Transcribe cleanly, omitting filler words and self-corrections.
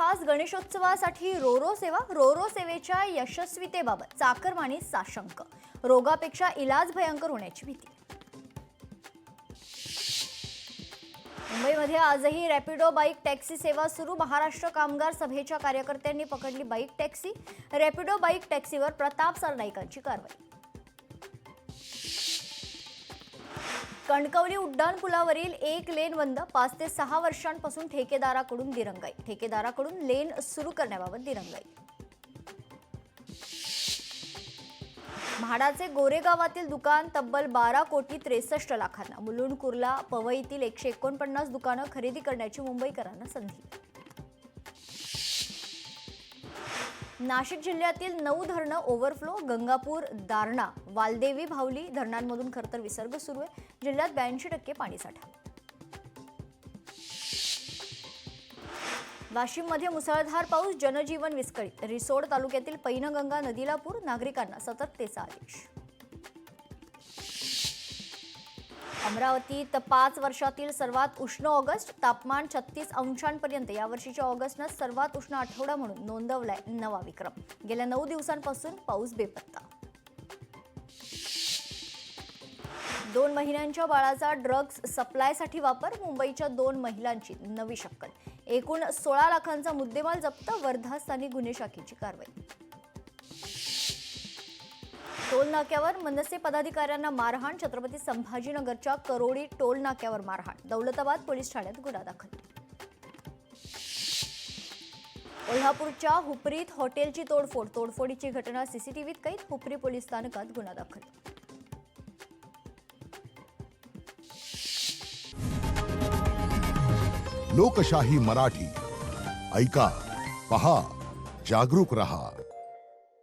खास गणेशोत्सवासाठी रोरो सेवेच्या यशस्वीतेबाबत चाकरमानी साशंक. रोगापेक्षा इलाज भयंकर होण्याची भीती. मुंबईमध्ये आजही रॅपिडो बाईक टॅक्सी सेवा सुरू. महाराष्ट्र कामगार सभेच्या कार्यकर्त्यांनी पकडली बाईक टॅक्सी. रॅपिडो बाईक टॅक्सीवर प्रताप सरनाईकांची कारवाई. कणकवली उड्डाणपुलावरील एक लेन बंद. 5 ते 6 वर्षांपासून ठेकेदाराकडून दिरंगाई. ठेकेदाराकडून लेन सुरू करण्याबाबत दिरंगाई. म्हाडाचे गोरेगावातील दुकान तब्बल 12 कोटी 63 लाखांना. मुलुंड, कुर्ला, पवईतील 149 दुकानं खरेदी करण्याची मुंबईकरांना संधी. नाशिक जिल्ह्यातील 9 धरणं ओव्हरफ्लो. गंगापूर, दारणा, वालदेवी, भावली धरणांमधून खरतर विसर्ग सुरू आहे. जिल्ह्यात 82% पाणीसाठा. वाशिममध्ये मुसळधार पाऊस. जनजीवन विस्कळीत. रिसोड तालुक्यातील पैनगंगा नदीला पूर. नागरिकांना सतर्कतेचा आदेश. अमरावतीत 5 वर्षातील सर्वात उष्ण ऑगस्ट. तापमान 36 अंशांपर्यंत. यावर्षीच्या ऑगस्टनं सर्वात उष्ण आठवडा म्हणून नोंदवलाय नवा विक्रम. गेल्या 9 दिवसांपासून पाऊस बेपत्ता. 2 महिन्यांच्या बाळाचा ड्रग्ज सप्लायसाठी वापर. मुंबईच्या 2 महिलांची नवी शक्कल. एकूण 16 लाखांचा मुद्देमाल जप्त. वर्धा स्थानिक गुन्हे शाखेची कारवाई. टोल नाक्यावर मनसे पदाधिकाऱ्यांना मारहाण. छत्रपती संभाजीनगरच्या करोडी टोल नाक्यावर मारहाण. दौलताबाद पोलीस ठाण्यात गुन्हा दाखल. कोल्हापूरच्या हुपरीत हॉटेलची तोडफोड. तोडफोडीची घटना सीसीटीव्हीत कैद. हुपरी पोलीस स्थानकात गुन्हा दाखल. लोकशाही मराठी ऐका, पहा, जागरूक रहा.